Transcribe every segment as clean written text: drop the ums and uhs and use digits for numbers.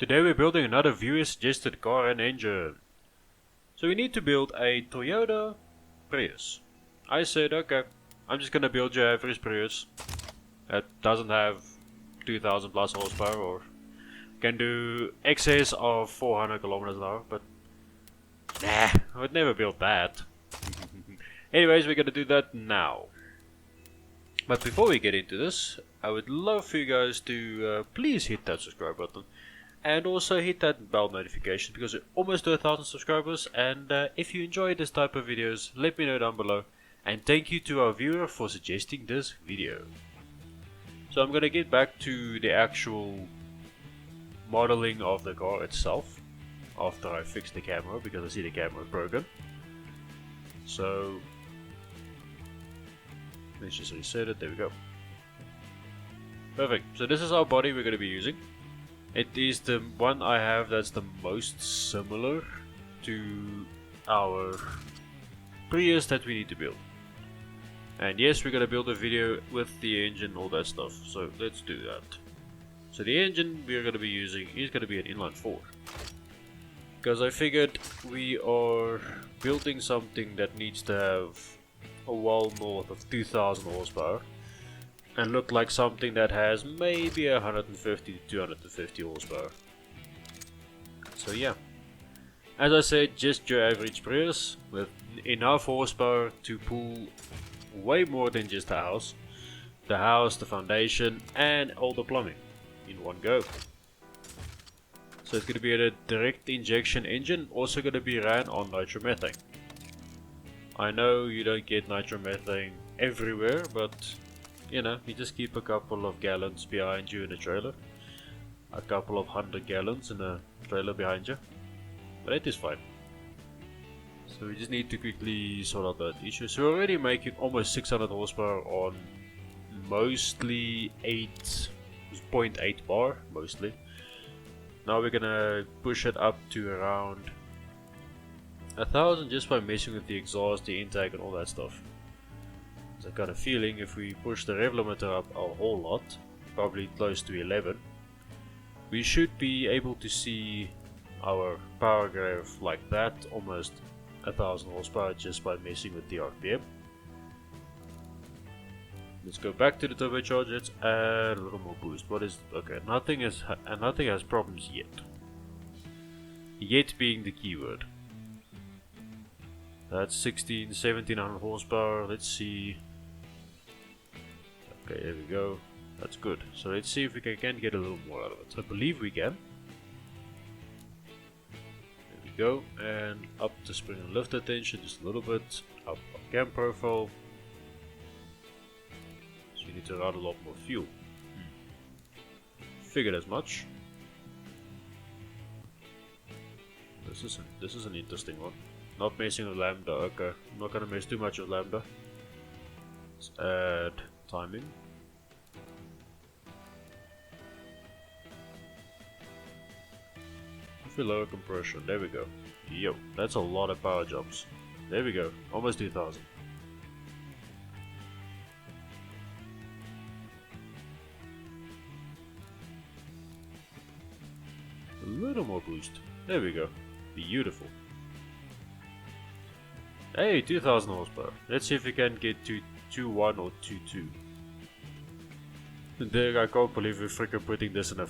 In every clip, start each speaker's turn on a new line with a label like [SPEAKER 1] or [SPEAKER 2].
[SPEAKER 1] Today we're building another viewer suggested car and engine. So we need to build a Toyota Prius. I said, okay, I'm just gonna build your average Prius that doesn't have 2000 plus horsepower or can do excess of 400 kilometers an hour, but nah, I would never build that. Anyways, we're gonna do that now. But before we get into this, I would love for you guys to please hit that subscribe button. And also hit that bell notification because we're almost to 1000 subscribers. And if you enjoy this type of videos, let me know down below. And thank you to our viewer for suggesting this video. So I'm gonna get back to the actual modeling of the car itself after I fix the camera because I see the camera is broken. So let's just reset it. There we go. Perfect. So this is our body we're gonna be using. It is the one I have that's the most similar to our Prius that we need to build. And yes, we're gonna build a video with the engine, all that stuff. So let's do that. So the engine we're gonna be using is gonna be an inline 4. Because I figured we are building something that needs to have a well north of 2000 horsepower. And look like something that has maybe 150 to 250 horsepower. So yeah, as I said, just your average Prius with enough horsepower to pull way more than just the house, the foundation, and all the plumbing in one go. So it's going to be a direct injection engine, also going to be ran on nitromethane. I know you don't get nitromethane everywhere, but you know, you just keep a couple of gallons behind you in a trailer. A couple of 100 gallons in a trailer behind you. But it is fine. So we just need to quickly sort out that issue. So we're already making almost 600 horsepower on mostly 8.8 bar, mostly. Now we're gonna push it up to around 1000 just by messing with the exhaust, the intake and all that stuff. I got a feeling if we push the rev limiter up a whole lot, probably close to 11, we should be able to see our power graph like that, almost 1000 horsepower just by messing with the RPM. Let's go back to the turbocharger. Let's add a little more boost. What is okay? Nothing has problems yet. Yet being the keyword. That's 1700 horsepower. Let's see. Okay, there we go. That's good. So let's see if we can get a little more out of it. I believe we can. There we go. And up the spring and lift tension just a little bit. Up our cam profile. So you need to run a lot more fuel. Figured as much. This is an interesting one. Not messing with lambda. Okay, I'm not gonna mess too much with lambda. Let's add timing. If we lower compression, there we go. Yo, that's a lot of power jumps. There we go, almost 2000. A little more boost. There we go. Beautiful. Hey, 2000 horsepower. Let's see if we can get to 2.1 or 2.2. There, I can't believe we're freaking putting this in a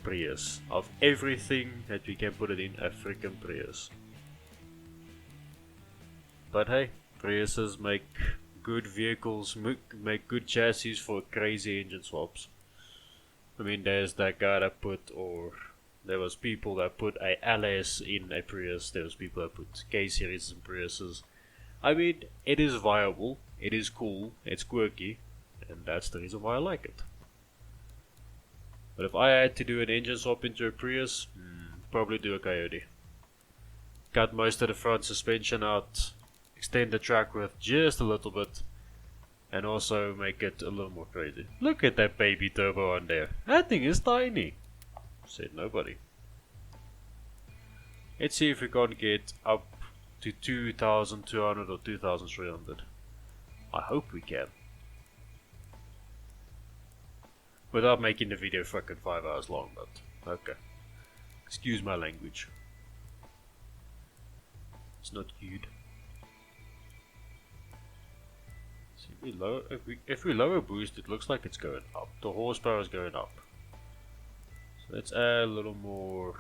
[SPEAKER 1] Prius. Of everything that we can put it in, a freaking Prius. But hey, Priuses make good vehicles, make good chassis for crazy engine swaps. I mean, there's that guy that put, or there was people that put a LS in a Prius, there was people that put K-series in Priuses. I mean, it is viable, it is cool, it's quirky, and that's the reason why I like it. But if I had to do an engine swap into a Prius, probably do a Coyote. Cut most of the front suspension out, extend the track width just a little bit, and also make it a little more crazy. Look at that baby turbo on there, that thing is tiny. Said nobody. Let's see if we can't get up to 2200 or 2300. I hope we can. Without making the video fucking 5 hours long, but okay. Excuse my language. It's not good. See, if we lower boost, it looks like it's going up. The horsepower is going up. So let's add a little more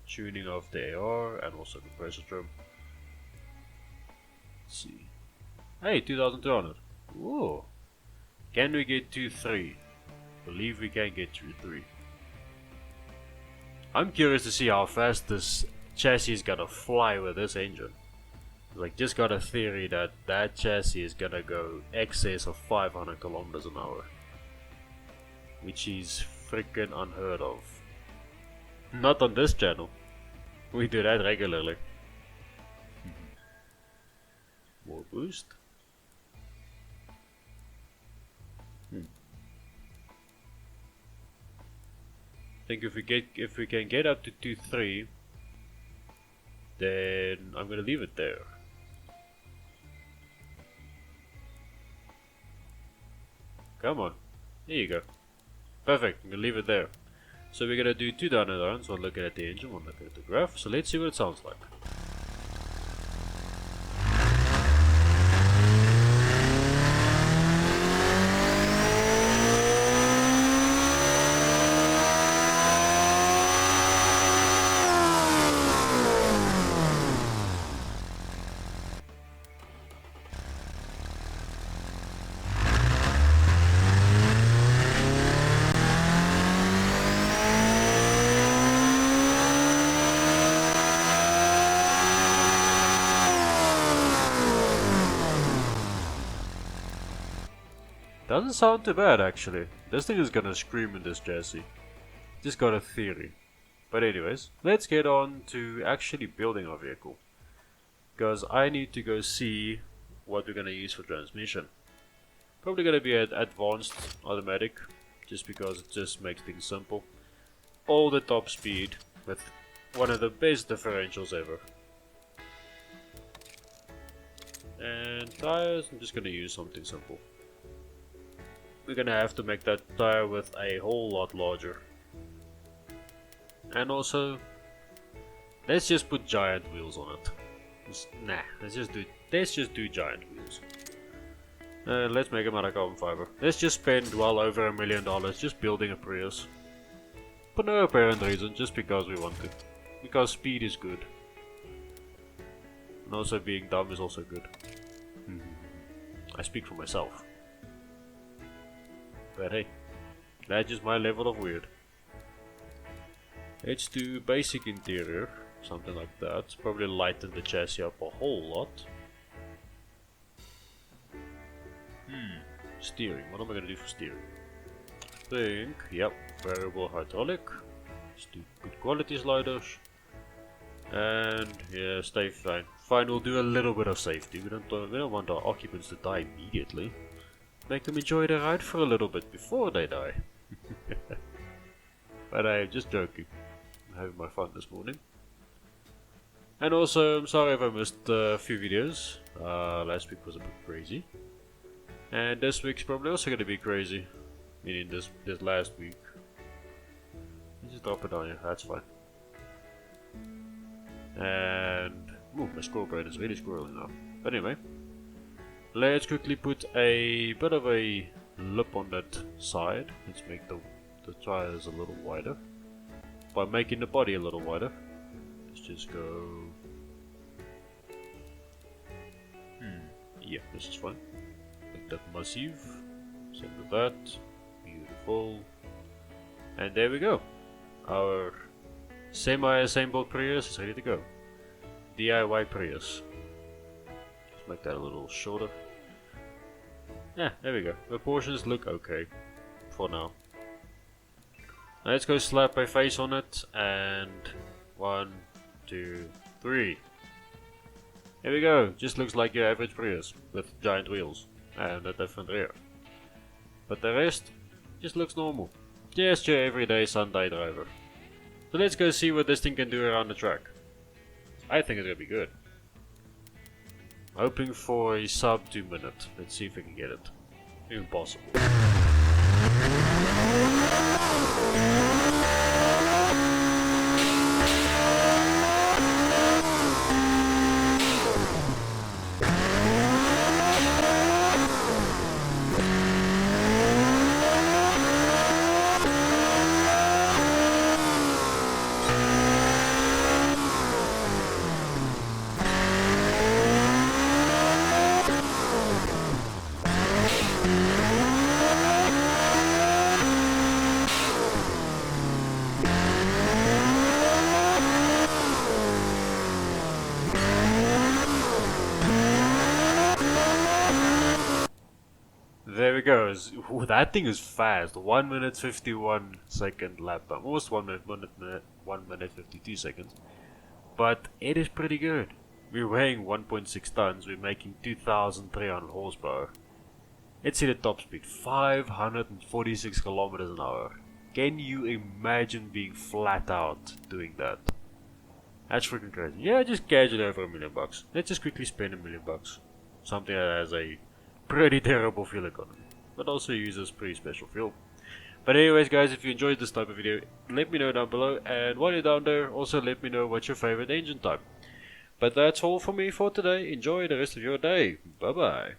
[SPEAKER 1] tuning of the AR and also compressor trim. Let's see. Hey, 2200. Whoa. Can we get to 3? Believe we can get to 3. I'm curious to see how fast this chassis is gonna fly with this engine. Like, just got a theory that that chassis is gonna go excess of 500 kilometers an hour, which is freaking unheard of. Not on this channel. We do that regularly. More boost. I think if we can get up to 2.3, then I'm gonna leave it there. Come on, there you go. Perfect. I'm gonna leave it there. So we're gonna do 2 down and downs. One looking at the engine, one looking at the graph. So let's see what it sounds like. Doesn't sound too bad actually. This thing is gonna scream in this chassis. Just got a theory. But anyways, let's get on to actually building our vehicle. Because I need to go see what we're gonna use for transmission. Probably gonna be an advanced automatic, just because it just makes things simple. All the top speed with one of the best differentials ever. And tires, I'm just gonna use something simple. We're gonna have to make that tire with a whole lot larger. And also, let's just put giant wheels on it. Let's just do giant wheels. Let's make them out of carbon fiber. Let's just spend well over $1 million just building a Prius. For no apparent reason, just because we want to. Because speed is good. And also being dumb is also good. I speak for myself. But hey, that's just my level of weird. Let's do basic interior, something like that. Probably lighten the chassis up a whole lot. Steering, what am I gonna do for steering? I think, yep, variable hydraulic. Let's do good quality sliders. And yeah, stay fine. Fine, we'll do a little bit of safety. We don't want our occupants to die immediately. Make them enjoy the ride for a little bit before they die. But I'm just joking. I'm having my fun this morning. And also, I'm sorry if I missed a few videos. Last week was a bit crazy. And this week's probably also going to be crazy. Meaning this last week. Just drop it down here, that's fine. And ooh, my scoreboard is really squirreling now. But anyway, let's quickly put a bit of a lip on that side. Let's make the tires a little wider. By making the body a little wider. Let's just go. Yeah, this is fine. Make that massive. Same with that. Beautiful. And there we go. Our semi-assembled Prius is ready to go. DIY Prius. Just make that a little shorter. Yeah, there we go. The portions look okay for now. Now let's go slap my face on it, and 1, 2, 3. There we go. Just looks like your average Prius with giant wheels and a different rear. But the rest just looks normal. Just your everyday Sunday driver. So let's go see what this thing can do around the track. I think it's gonna be good. Hoping for a sub 2 minute. Let's see if we can get it. Impossible. because that thing is fast. 1 minute 51 second lap time, almost 1 minute 52 seconds. But it is pretty good. We're weighing 1.6 tons. We're making 2,300 horsepower. Let's see the top speed, 546 kilometers an hour. Can you imagine being flat out doing that? That's freaking crazy. Yeah, just casually over $1 million. Let's just quickly spend $1 million. Something that has a pretty terrible fuel economy, but also uses pretty special fuel. But anyways guys, if you enjoyed this type of video, let me know down below, and while you're down there, also let me know what's your favorite engine type. But that's all for me for today. Enjoy the rest of your day. Bye bye.